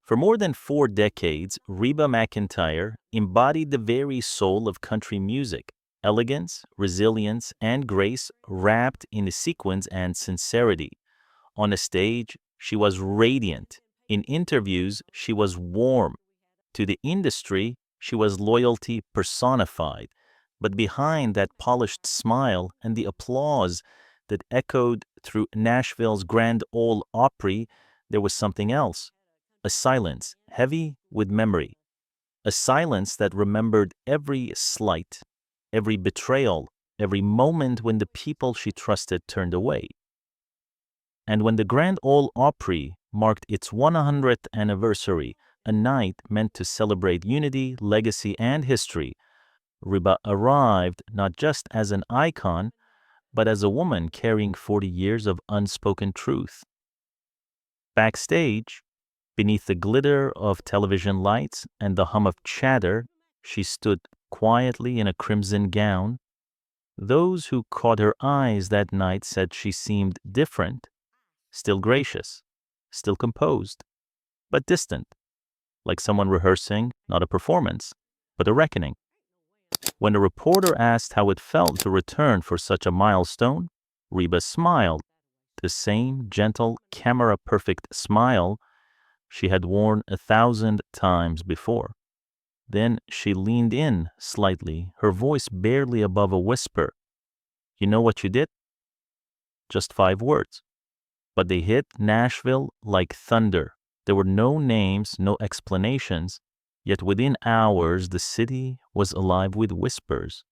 For more than 4 decades, Reba McEntire embodied the very soul of country music: elegance, resilience, and grace wrapped in the sequins and sincerity. On a stage, she was radiant. In interviews, she was warm. To the industry, she was loyalty personified. But behind that polished smile and the applause that echoed through Nashville's Grand Ole Opry, there was something else: a silence heavy with memory, a silence that remembered every slight, every betrayal, every moment when the people she trusted turned away. And when the Grand Ole Opry marked its 100th anniversary, a night meant to celebrate unity, legacy, and history, Reba arrived not just as an icon, but as a woman carrying 40 years of unspoken truth. Backstage, beneath the glitter of television lights and the hum of chatter, she stood quietly in a crimson gown. Those who caught her eyes that night said she seemed different, still gracious, still composed, but distant, like someone rehearsing not a performance, but a reckoning. When a reporter asked how it felt to return for such a milestone, Reba smiled, the same gentle, camera-perfect smile she had worn 1,000 times before. Then she leaned in slightly, her voice barely above a whisper. "You know what you did?" Just 5 words. But they hit Nashville like thunder. There were no names, no explanations, yet within hours the city was alive with whispers.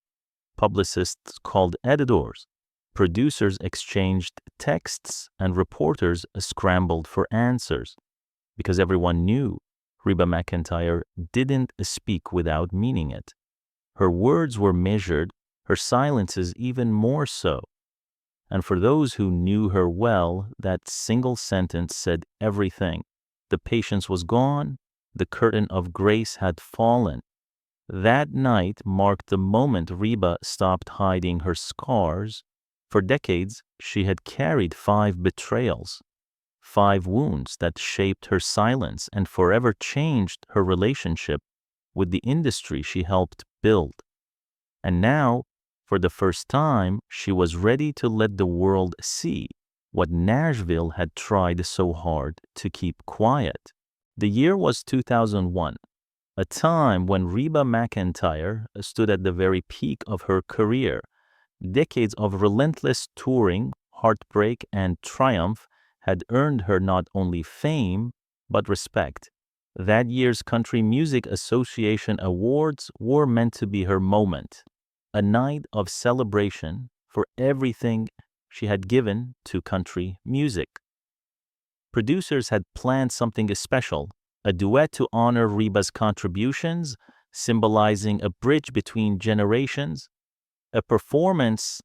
Publicists called editors, producers exchanged texts, and reporters scrambled for answers, because everyone knew Reba McEntire didn't speak without meaning it. Her words were measured, her silences even more so. And for those who knew her well, that single sentence said everything. The patience was gone, the curtain of grace had fallen. That night marked the moment Reba stopped hiding her scars. For decades, she had carried 5 betrayals, 5 wounds that shaped her silence and forever changed her relationship with the industry she helped build. And now, for the first time, she was ready to let the world see what Nashville had tried so hard to keep quiet. The year was 2001, a time when Reba McEntire stood at the very peak of her career. Decades of relentless touring, heartbreak, and triumph had earned her not only fame, but respect. That year's Country Music Association Awards were meant to be her moment, a night of celebration for everything she had given to country music. Producers had planned something special, a duet to honor Reba's contributions, symbolizing a bridge between generations, a performance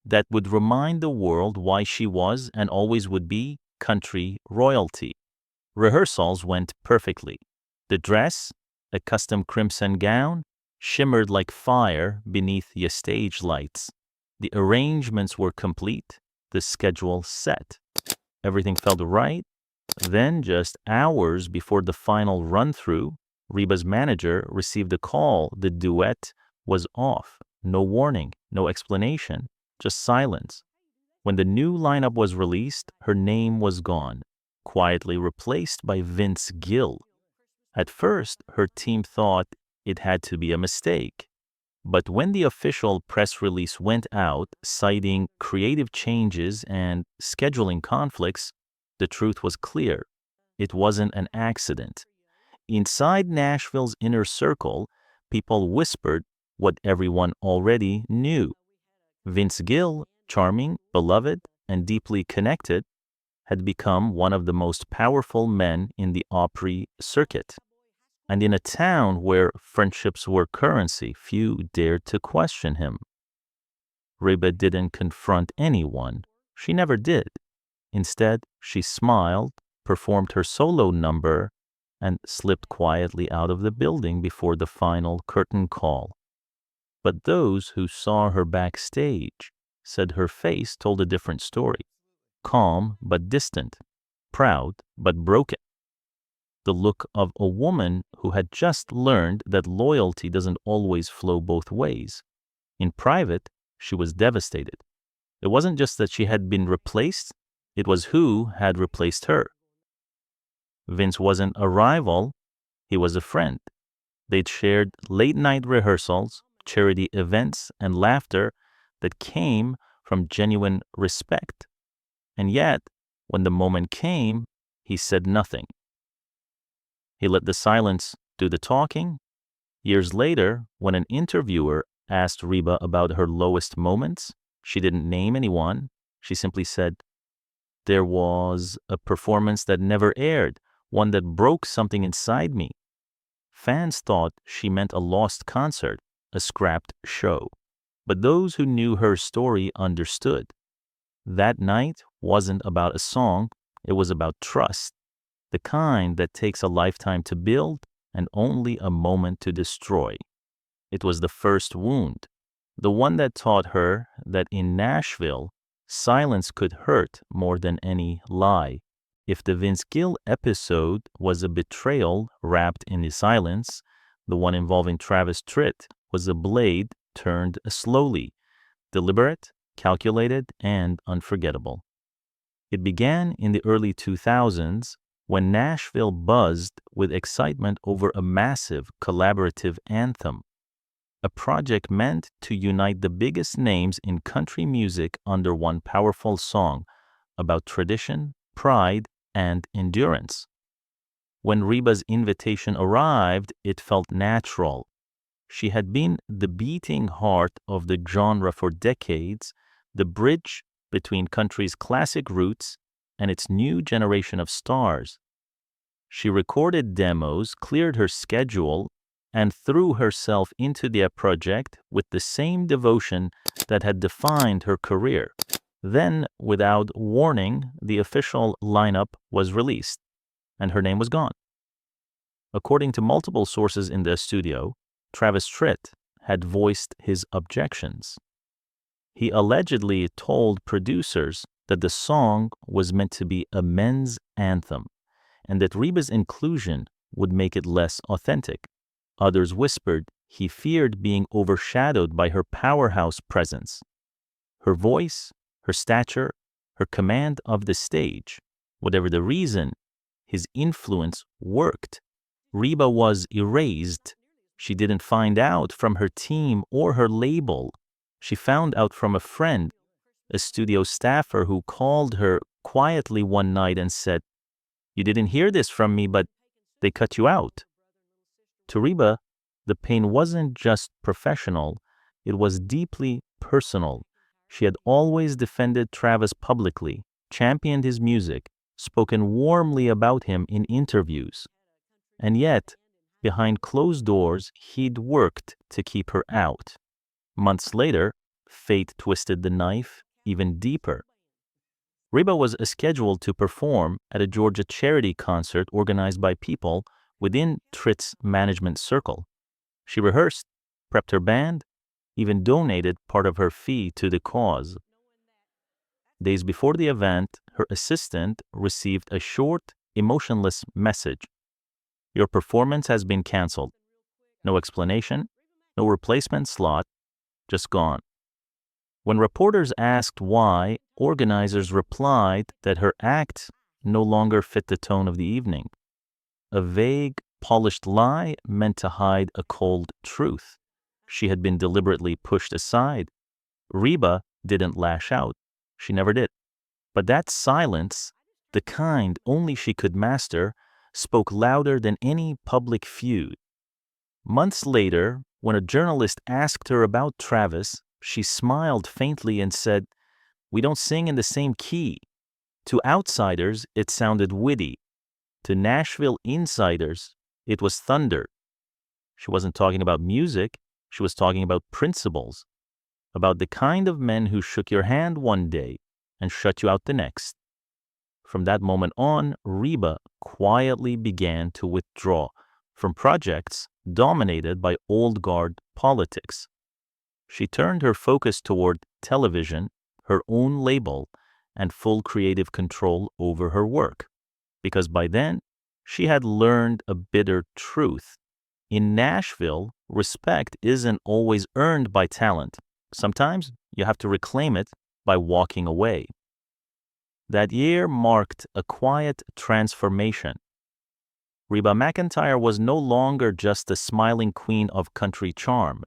that would remind the world why she was and always would be country royalty. Rehearsals went perfectly. The dress, a custom crimson gown, shimmered like fire beneath the stage lights. The arrangements were complete, the schedule set. Everything felt right. Then, just hours before the final run-through, Reba's manager received a call. The duet was off. No warning, no explanation, just silence. When the new lineup was released, her name was gone, quietly replaced by Vince Gill. At first, her team thought it had to be a mistake. But when the official press release went out, citing creative changes and scheduling conflicts, the truth was clear. It wasn't an accident. Inside Nashville's inner circle, people whispered what everyone already knew. Vince Gill, charming, beloved, and deeply connected, had become one of the most powerful men in the Opry circuit. And in a town where friendships were currency, few dared to question him. Reba didn't confront anyone. She never did. Instead, she smiled, performed her solo number, and slipped quietly out of the building before the final curtain call. But those who saw her backstage said her face told a different story. Calm but distant, proud but broken. the look of a woman who had just learned that loyalty doesn't always flow both ways. In private, she was devastated. It wasn't just that she had been replaced, it was who had replaced her. Vince wasn't a rival, he was a friend. They'd shared late-night rehearsals, charity events, and laughter that came from genuine respect. And yet, when the moment came, he said nothing. He let the silence do the talking. Years later, when an interviewer asked Reba about her lowest moments, she didn't name anyone. She simply said, "There was a performance that never aired, one that broke something inside me." Fans thought she meant a lost concert, a scrapped show. But those who knew her story understood. That night wasn't about a song, it was about trust, the kind that takes a lifetime to build and only a moment to destroy. It was the first wound, the one that taught her that in Nashville, silence could hurt more than any lie. If the Vince Gill episode was a betrayal wrapped in the silence, the one involving Travis Tritt was a blade turned slowly, deliberate, calculated, and unforgettable. It began in the early 2000s when Nashville buzzed with excitement over a massive collaborative anthem, a project meant to unite the biggest names in country music under one powerful song about tradition, pride, and endurance. When Reba's invitation arrived, it felt natural. She had been the beating heart of the genre for decades, the bridge between country's classic roots and its new generation of stars. She recorded demos, cleared her schedule, and threw herself into the project with the same devotion that had defined her career. Then, without warning, the official lineup was released, and her name was gone. According to multiple sources in the studio, Travis Tritt had voiced his objections. He allegedly told producers that the song was meant to be a men's anthem, and that Reba's inclusion would make it less authentic. Others whispered he feared being overshadowed by her powerhouse presence. Her voice, her stature, her command of the stage. Whatever the reason, his influence worked. Reba was erased. She didn't find out from her team or her label. She found out from a friend, a studio staffer who called her quietly one night and said, "You didn't hear this from me, but they cut you out." To Reba, the pain wasn't just professional, it was deeply personal. She had always defended Travis publicly, championed his music, spoken warmly about him in interviews. And yet, behind closed doors, he'd worked to keep her out. Months later, fate twisted the knife even deeper. Reba was scheduled to perform at a Georgia charity concert organized by people within Tritt's management circle. She rehearsed, prepped her band, even donated part of her fee to the cause. Days before the event, her assistant received a short, emotionless message. "Your performance has been canceled. No explanation, no replacement slot, just gone." When reporters asked why, organizers replied that her act no longer fit the tone of the evening. A vague, polished lie meant to hide a cold truth. She had been deliberately pushed aside. Reba didn't lash out. She never did. But that silence, the kind only she could master, spoke louder than any public feud. Months later, when a journalist asked her about Travis, she smiled faintly and said, "We don't sing in the same key." To outsiders, it sounded witty. To Nashville insiders, it was thunder. She wasn't talking about music, she was talking about principles, about the kind of men who shook your hand one day and shut you out the next. From that moment on, Reba quietly began to withdraw from projects dominated by old guard politics. She turned her focus toward television, her own label, and full creative control over her work. Because by then, She had learned a bitter truth. In Nashville, respect isn't always earned by talent. Sometimes you have to reclaim it by walking away. That year marked a quiet transformation. Reba McEntire was no longer just the smiling queen of country charm.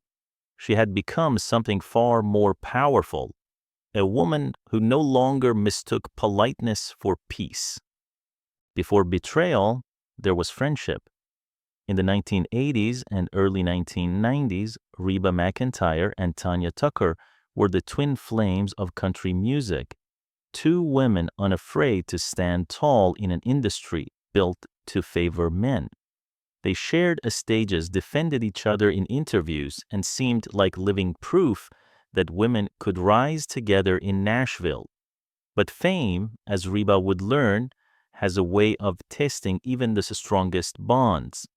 She had become something far more powerful, a woman who no longer mistook politeness for peace. Before betrayal, there was friendship. In the 1980s and early 1990s, Reba McEntire and Tanya Tucker were the twin flames of country music, two women unafraid to stand tall in an industry built to favor men. They shared stages, defended each other in interviews, and seemed like living proof that women could rise together in Nashville. But fame, as Reba would learn, has a way of testing even the strongest bonds.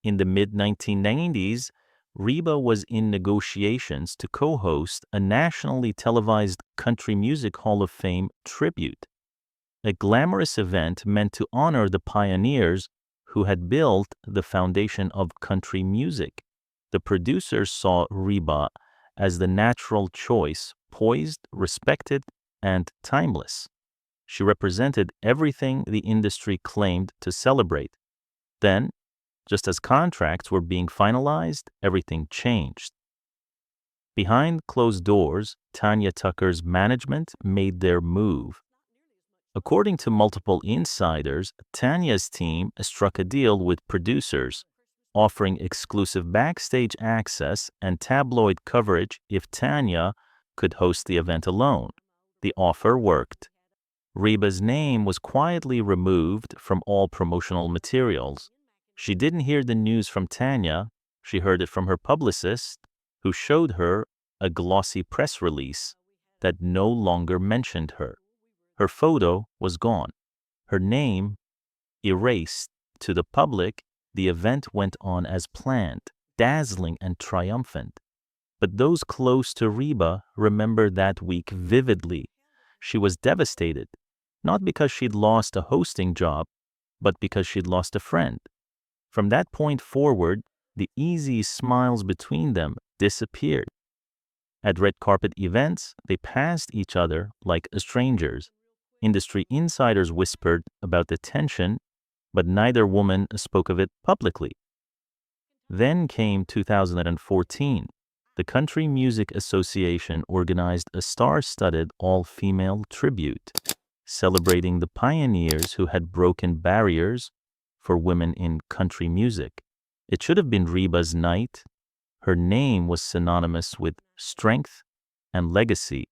In the mid-1990s, Reba was in negotiations to co-host a nationally televised Country Music Hall of Fame tribute, a glamorous event meant to honor the pioneers who had built the foundation of country music. The producers saw Reba as the natural choice, poised, respected, and timeless. She represented everything the industry claimed to celebrate. Then, just as contracts were being finalized, everything changed. Behind closed doors, Tanya Tucker's management made their move. According to multiple insiders, Tanya's team struck a deal with producers, offering exclusive backstage access and tabloid coverage if Tanya could host the event alone. The offer worked. Reba's name was quietly removed from all promotional materials. She didn't hear the news from Tanya, she heard it from her publicist, who showed her a glossy press release that no longer mentioned her. Her photo was gone, her name erased. To the public, the event went on as planned, dazzling and triumphant. But those close to Reba remember that week vividly. She was devastated, not because she'd lost a hosting job, but because she'd lost a friend. From that point forward, the easy smiles between them disappeared. At red carpet events, they passed each other like strangers. Industry insiders whispered about the tension, but neither woman spoke of it publicly. Then came 2014. The Country Music Association organized a star-studded all-female tribute, celebrating the pioneers who had broken barriers for women in country music. It should have been Reba's night. Her name was synonymous with strength and legacy,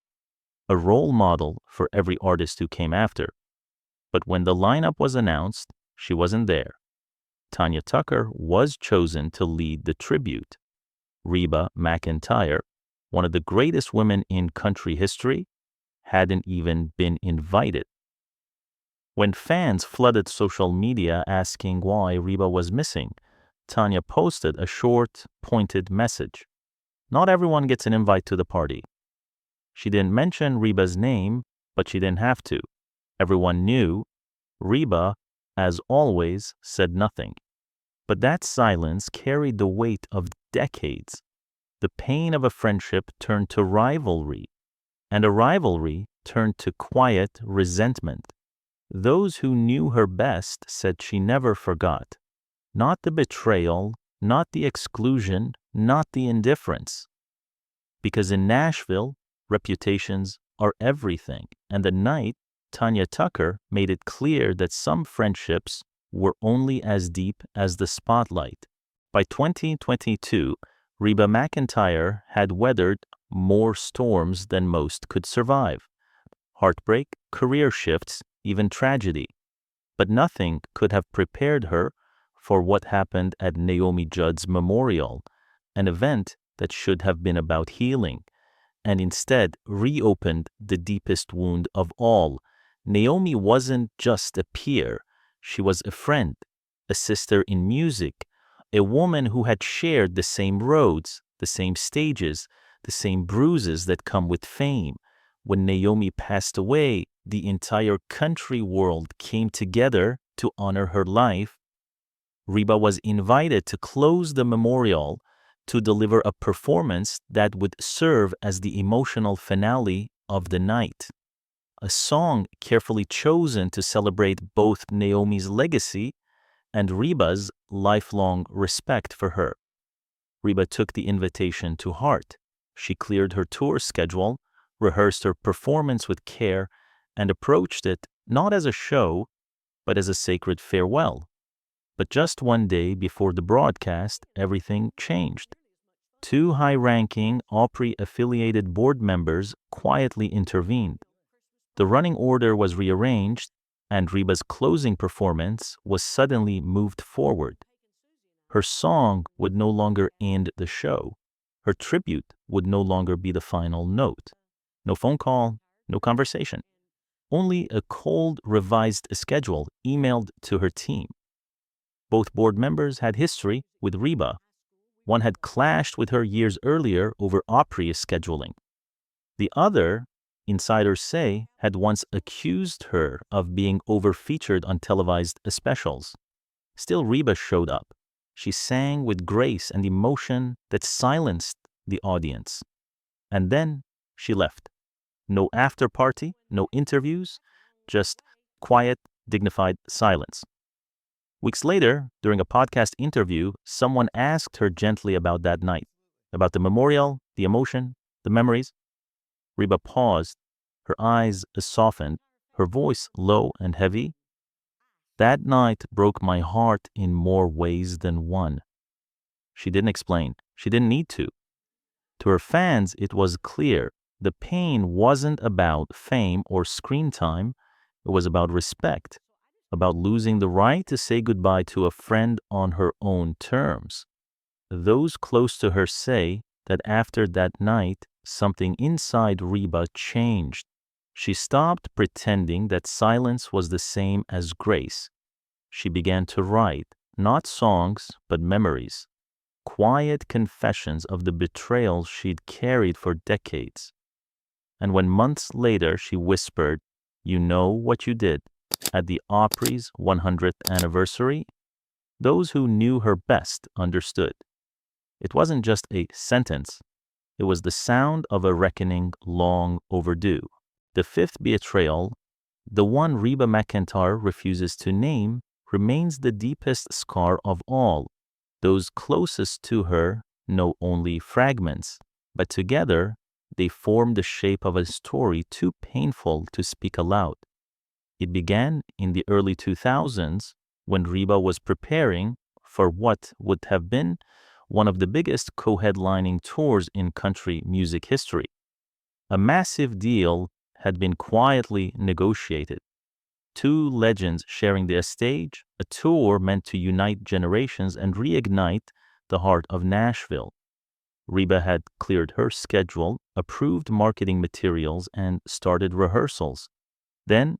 a role model for every artist who came after. But when the lineup was announced, she wasn't there. Tanya Tucker was chosen to lead the tribute. Reba McEntire, one of the greatest women in country history, hadn't even been invited. When fans flooded social media asking why Reba was missing, Tanya posted a short, pointed message. Not everyone gets an invite to the party. She didn't mention Reba's name, but she didn't have to. Everyone knew. Reba, as always, said nothing. But that silence carried the weight of decades. The pain of a friendship turned to rivalry, and a rivalry turned to quiet resentment. Those who knew her best said she never forgot. Not the betrayal, not the exclusion, not the indifference. Because in Nashville, reputations are everything, and the night Tanya Tucker made it clear that some friendships were only as deep as the spotlight. By 2022, Reba McEntire had weathered more storms than most could survive. Heartbreak, career shifts, even tragedy. But nothing could have prepared her for what happened at Naomi Judd's memorial, an event that should have been about healing, and instead reopened the deepest wound of all. Naomi wasn't just a peer, she was a friend, a sister in music, a woman who had shared the same roads, the same stages, the same bruises that come with fame. When Naomi passed away, the entire country world came together to honor her life Reba was invited to close the memorial to deliver a performance that would serve as the emotional finale of the night. A song carefully chosen to celebrate both Naomi's legacy and Reba's lifelong respect for her. Reba took the invitation to heart. She cleared her tour schedule, rehearsed her performance with care, and approached it not as a show, but as a sacred farewell. But just one day before the broadcast, everything changed. Two high-ranking Opry-affiliated board members quietly intervened. The running order was rearranged, and Reba's closing performance was suddenly moved forward. Her song would no longer end the show. Her tribute would no longer be the final note. No phone call, no conversation. Only a cold, revised schedule emailed to her team. Both board members had history with Reba. One had clashed with her years earlier over Opry scheduling. The other, insiders say, had once accused her of being overfeatured on televised specials. Still, Reba showed up. She sang with grace and emotion that silenced the audience. And then she left. No after party, no interviews, just quiet, dignified silence. Weeks later, during a podcast interview, someone asked her gently about that night, about the memorial, the emotion, the memories. Reba paused, her eyes softened, her voice low and heavy. That night broke my heart in more ways than one. She didn't explain. She didn't need to. To her fans, it was clear the pain wasn't about fame or screen time. It was about respect, about losing the right to say goodbye to a friend on her own terms. Those close to her say that after that night, something inside Reba changed. She stopped pretending that silence was the same as grace. She began to write, not songs, but memories. Quiet confessions of the betrayals she'd carried for decades. And when months later she whispered, "You know what you did," at the Opry's 100th anniversary, those who knew her best understood. It wasn't just a sentence. It was the sound of a reckoning long overdue. The fifth betrayal, the one Reba McEntire refuses to name, remains the deepest scar of all. Those closest to her know only fragments, but together they form the shape of a story too painful to speak aloud. It began in the early 2000s when Reba was preparing for what would have been one of the biggest co-headlining tours in country music history. A massive deal had been quietly negotiated. Two legends sharing the stage, a tour meant to unite generations and reignite the heart of Nashville. Reba had cleared her schedule, approved marketing materials, and started rehearsals. Then,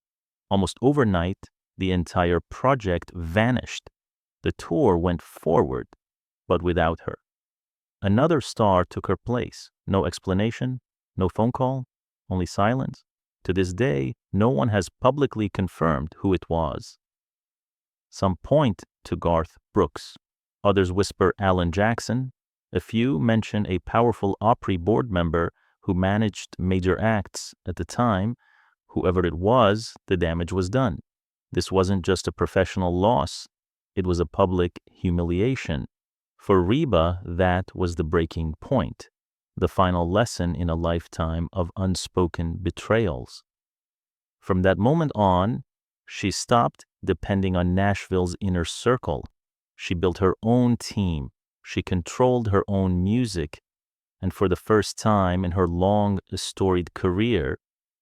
almost overnight, the entire project vanished. The tour went forward, but without her. Another star took her place. No explanation, no phone call, only silence. To this day, no one has publicly confirmed who it was. Some point to Garth Brooks. Others whisper Alan Jackson. A few mention a powerful Opry board member who managed major acts at the time. Whoever it was, the damage was done. This wasn't just a professional loss. It was a public humiliation. For Reba, that was the breaking point, the final lesson in a lifetime of unspoken betrayals. From that moment on, she stopped depending on Nashville's inner circle. She built her own team. She controlled her own music. And for the first time in her long, storied career,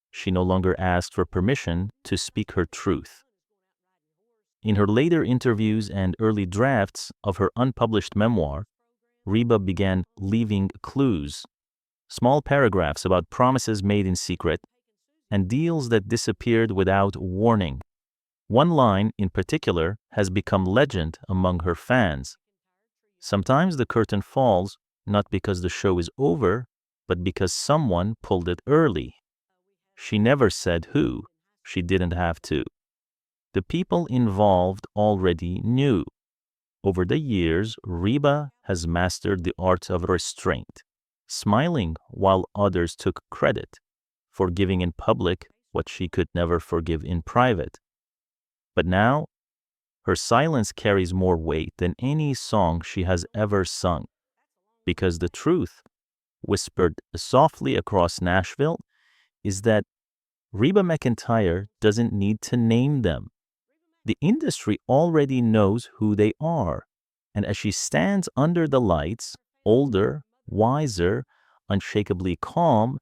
she no longer asked for permission to speak her truth. In her later interviews and early drafts of her unpublished memoir, Reba began leaving clues, small paragraphs about promises made in secret and deals that disappeared without warning. One line in particular has become legend among her fans. Sometimes the curtain falls not because the show is over, but because someone pulled it early. She never said who. She didn't have to. The people involved already knew. Over the years, Reba has mastered the art of restraint, smiling while others took credit, forgiving in public what she could never forgive in private. But now, her silence carries more weight than any song she has ever sung, because the truth, whispered softly across Nashville, is that Reba McEntire doesn't need to name them. The industry already knows who they are, and as she stands under the lights, older, wiser, unshakably calm,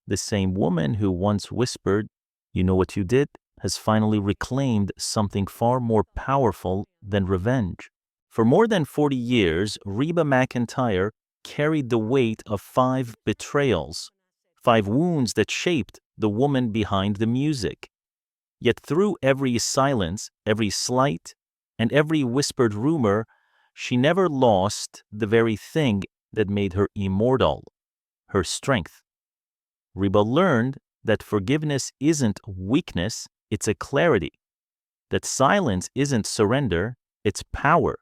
the same woman who once whispered, "You know what you did?" has finally reclaimed something far more powerful than revenge. For more than 40 years, Reba McEntire carried the weight of 5 betrayals, 5 wounds that shaped the woman behind the music. Yet through every silence, every slight, and every whispered rumor, she never lost the very thing that made her immortal, her strength. Reba learned that forgiveness isn't weakness, it's a clarity. That silence isn't surrender, it's power.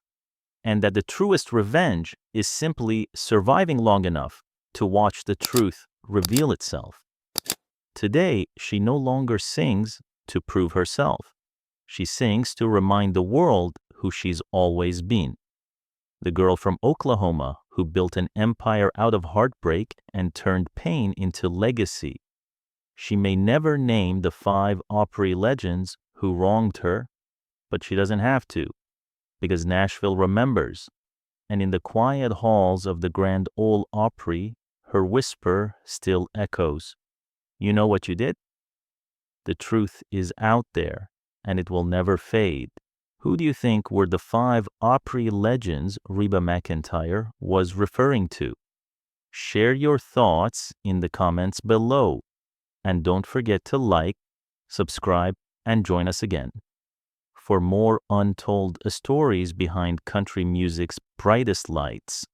And that the truest revenge is simply surviving long enough to watch the truth reveal itself. Today, she no longer sings to prove herself. She sings to remind the world who she's always been. The girl from Oklahoma who built an empire out of heartbreak and turned pain into legacy. She may never name the 5 Opry legends who wronged her, but she doesn't have to, because Nashville remembers, and in the quiet halls of the Grand Ole Opry, her whisper still echoes. You know what you did? The truth is out there, and it will never fade. Who do you think were the 5 Opry legends Reba McEntire was referring to? Share your thoughts in the comments below. And don't forget to like, subscribe, and join us again for more untold stories behind country music's brightest lights.